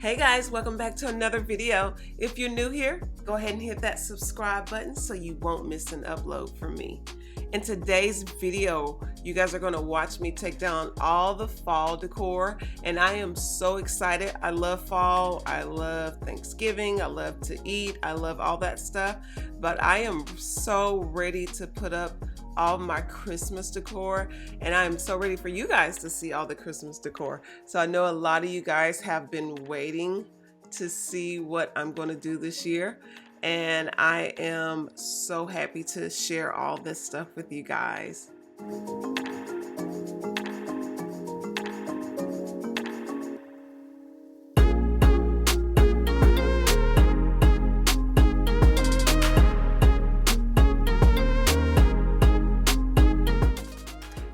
Hey guys, welcome back to another video. If you're new here, go ahead and hit that subscribe button so you won't miss an upload from me. In today's video, you guys are going to watch me take down all the fall decor, and I am so excited. I love fall, I love Thanksgiving, I love to eat, I love all that stuff, but I am so ready to put up all my Christmas decor, and I am so ready for you guys to see all the Christmas decor. So I know a lot of you guys have been waiting to see what I'm going to do this year, and I am so happy to share all this stuff with you guys.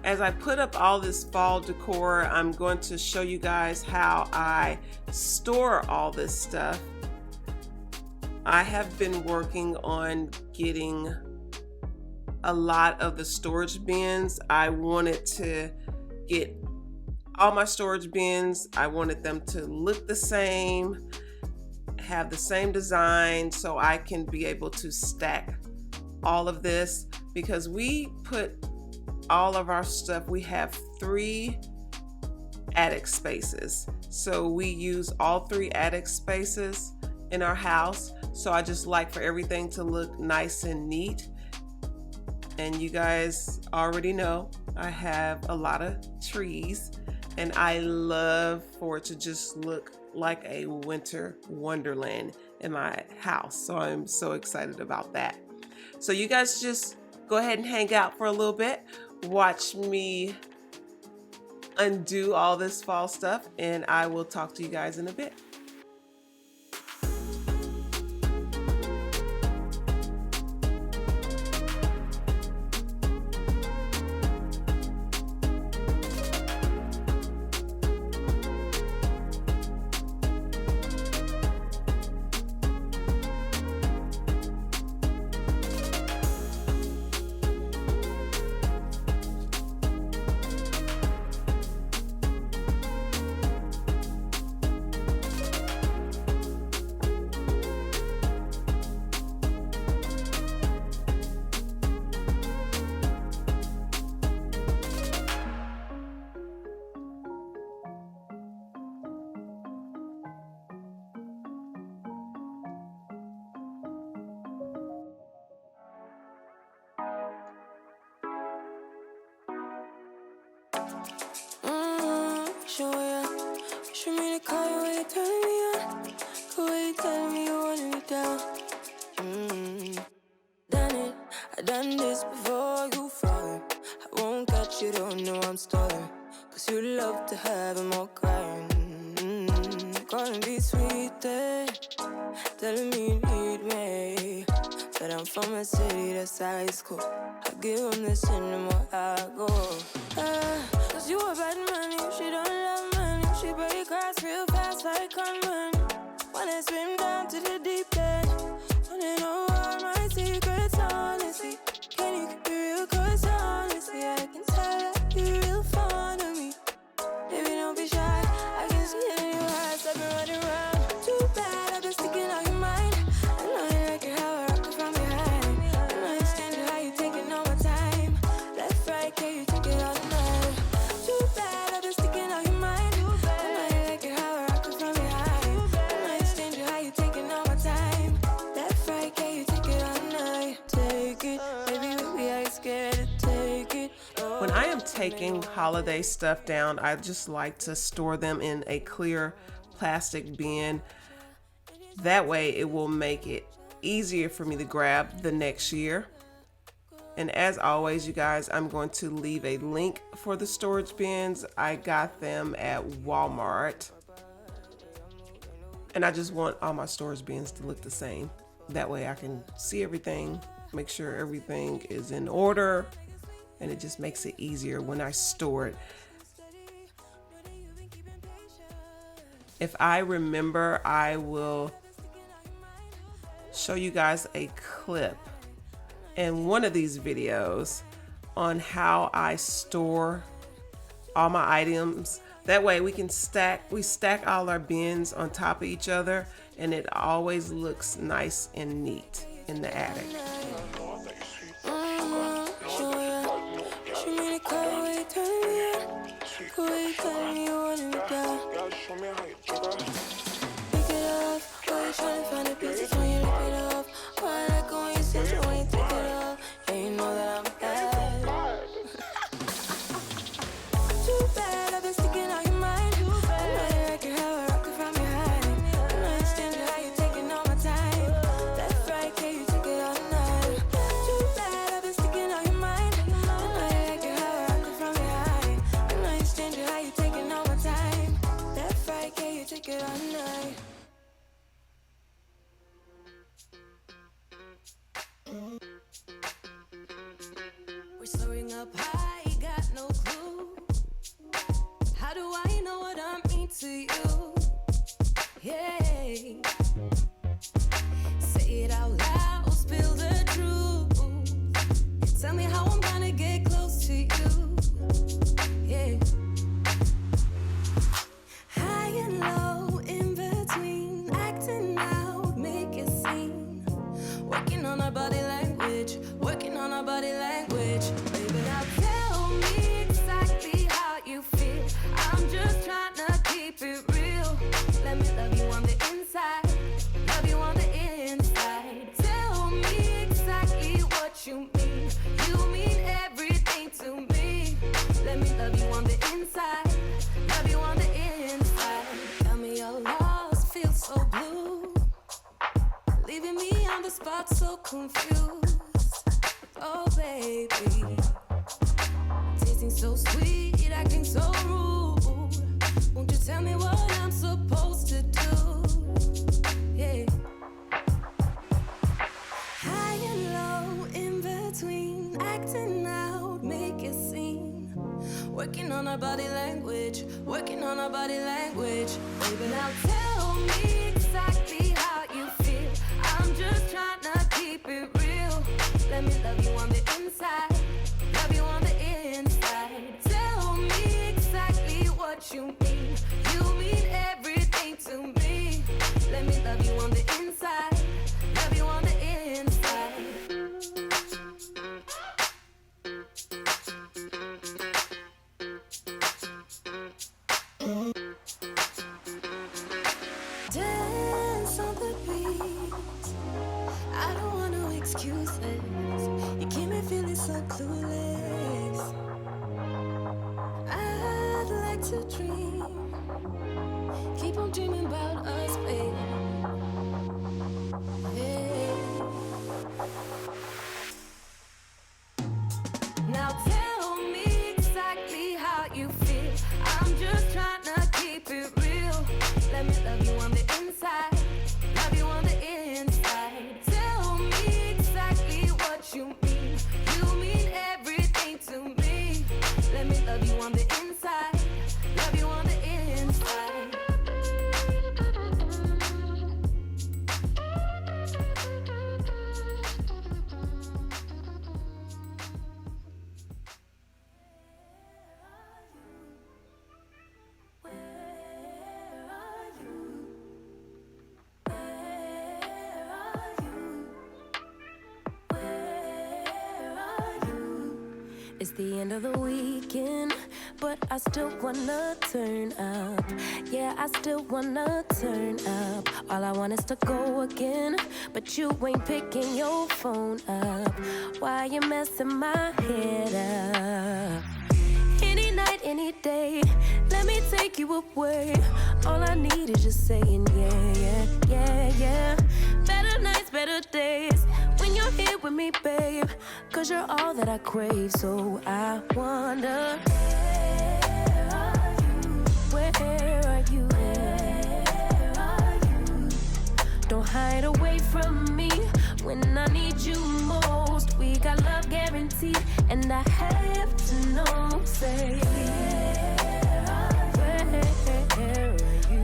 As I put up all this fall decor, I'm going to show you guys how I store all this stuff. I have been working on getting a lot of the storage bins. I wanted to get all my storage bins. I wanted them to look the same, have the same design, so I can be able to stack all of this, because we put all of our stuff, we have 3 attic spaces, so we use all 3 attic spaces in our house. So I just like for everything to look nice and neat. And you guys already know I have a lot of trees, and I love for it to just look like a winter wonderland in my house. So I'm so excited about that. So you guys just go ahead and hang out for a little bit. Watch me undo all this fall stuff, and I will talk to you guys in a bit. Show me the car when you turn me on. The way you tell me you want me down. Done it, I done this before you falling. I won't catch you, don't know I'm stalling. Cause you love to have them all crying. Calling me sweeter, telling me you need me. But I'm from a city that's high school. I give them this and the more I go. Cause you a bad man, she don't love money. She break grass real fast like conman. Wanna swim down to the deep end. Wanna know all my secrets, honestly. Can you keep it real? Cause honestly, I can tell that you're real fond of me. Baby, don't be shy, I can see it in your eyes. I've been running around. Too bad, I've been sticking on your mind. I know you like it how I rock it from behind. I know you stand it how you taking all my time. Left, right, can you take it all night? Too bad, I've been sticking on your mind. I know you like it how I rock it from behind. I know you stand it how you taking all my time. Left, right, can you take it all night? Take it, baby, baby, I ain't scared to take it. When I am taking holiday stuff down, I just like to store them in a clear plastic bin. That way it will make it easier for me to grab the next year. And as always, you guys, I'm going to leave a link for the storage bins. I got them at Walmart. And I just want all my storage bins to look the same. That way I can see everything, make sure everything is in order, and it just makes it easier when I store it. If I remember, I will show you guys a clip in one of these videos on how I store all my items That way we stack all our bins on top of each other, and it always looks nice and neat in the attic. We're soaring up high, got no clue. How do I know what I mean to you? Yeah. Say it out loud, spill the truth. Tell me how I'm gonna get close to you. Yeah. High and low, in between, acting out, make a scene. Working on our body language, working on our body language. Baby, now tell me exactly how you feel. I'm just trying to keep it real. Let me love you on the inside, love you on the inside. Tell me exactly what you mean. You mean everything to me. Let me love you on the inside, love you on the inside. Tell me you're lost, feel so blue, leaving me on the spot so confused. Oh baby, tasting so sweet, acting so rude. Won't you tell me what I'm supposed to do? Yeah. High and low, in between, acting out, make a scene. Working on our body language, working on our body language. Baby, now tell me exactly how you feel. I'm just trying to keep it real. Let me love you on the inside, love you on the inside. Tell me exactly what you mean. You mean everything to me. Let me love you on the inside, love you on the inside. Dance on the beat. I don't want no excuses. You keep me feeling so clueless. I'd like to dream. Keep on dreaming about us, baby. Yeah. Now tell me exactly how you feel. I'm just trying to keep it real. Let me love you on the inside, love you on the inside. Tell me exactly what you mean. You mean everything to me. Let me love you on the inside, love you on the inside. It's the end of the weekend, but I still wanna turn up. Yeah, I still wanna turn up. All I want is to go again, but you ain't picking your phone up. Why you messing my head up? Any night, any day, let me take you away. All I need is just saying yeah, yeah, yeah, yeah. Better nights, better days, when you're here with me, babe. Cause you're all that I crave, so I wonder, where are you? Where are you? Don't hide away from me when I need you most. We got love guaranteed, and I have to know, say, where are you?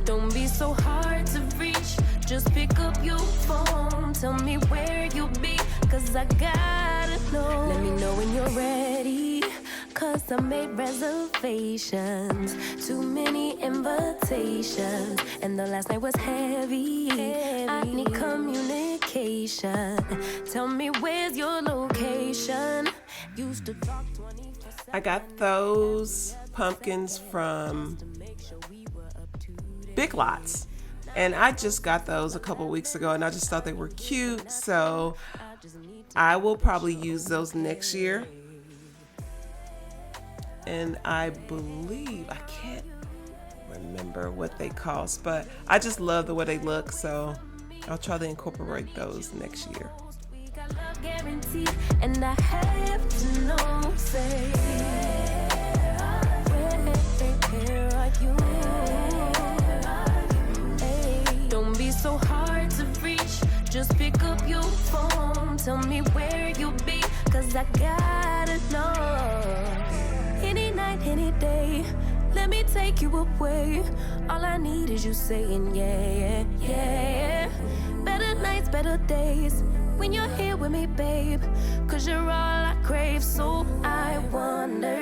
Don't be so hard to reach, just pick up your phone. Tell me where you'll be, cause I gotta know. Let me know when you're ready. 'cause I made reservations. Too many invitations, and the last night was heavy. I need communication. Tell me where's your location. Used to talk 24/7. I got those pumpkins from Big Lots, and I just got those a couple weeks ago, and I just thought they were cute, so I will probably use those next year. And I believe, I can't remember what they cost, but I just love the way they look, so I'll try to incorporate those next year. And I have to know, say, where are you? Hey, don't be so hard to reach. Just pick up your phone. Tell me where you'll be, 'cause I gotta know. Any night, any day, let me take you away. All I need is you saying yeah, yeah. Better nights, better days, when you're here with me, babe. 'Cause you're all I crave, so I wonder,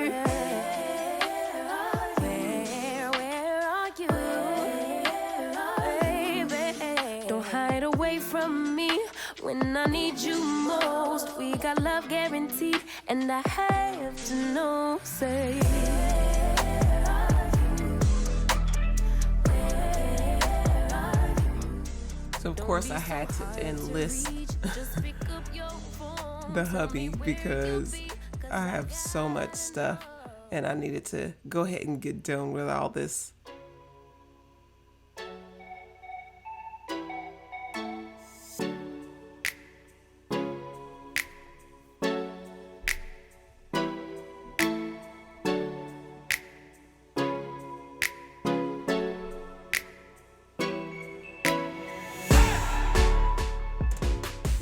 where are you, baby? Don't hide away from me when I need you most. We got love guaranteed, and I have to know, say, So of course I had to enlist the hubby because I have so much stuff and I needed to go ahead and get done with all this.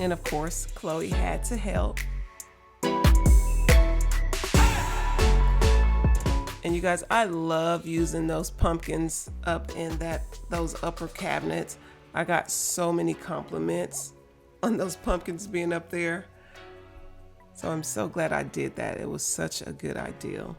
And of course, Chloe had to help. And you guys, I love using those pumpkins up in those upper cabinets. I got so many compliments on those pumpkins being up there. So I'm so glad I did that. It was such a good idea.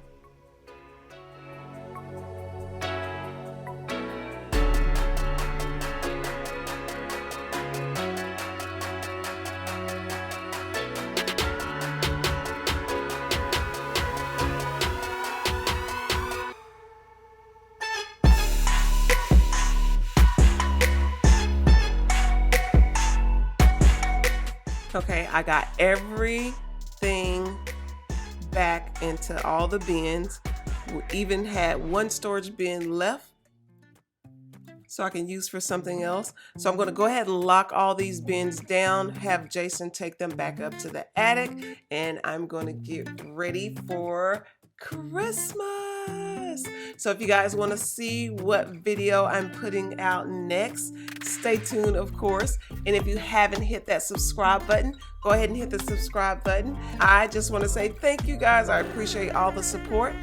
Okay, I got everything back into all the bins. We even had one storage bin left so I can use for something else. So I'm going to go ahead and lock all these bins down, have Jason take them back up to the attic, and I'm going to get ready for Christmas. So if you guys want to see what video I'm putting out next, stay tuned, of course. And if you haven't hit that subscribe button, go ahead and hit the subscribe button. I just want to say thank you guys. I appreciate all the support.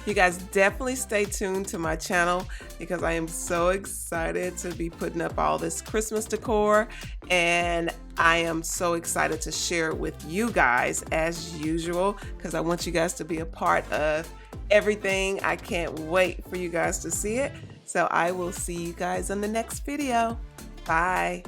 You guys definitely stay tuned to my channel because I am so excited to be putting up all this Christmas decor, and I am so excited to share it with you guys as usual because I want you guys to be a part of everything. I can't wait for you guys to see it. So I will see you guys in the next video. Bye.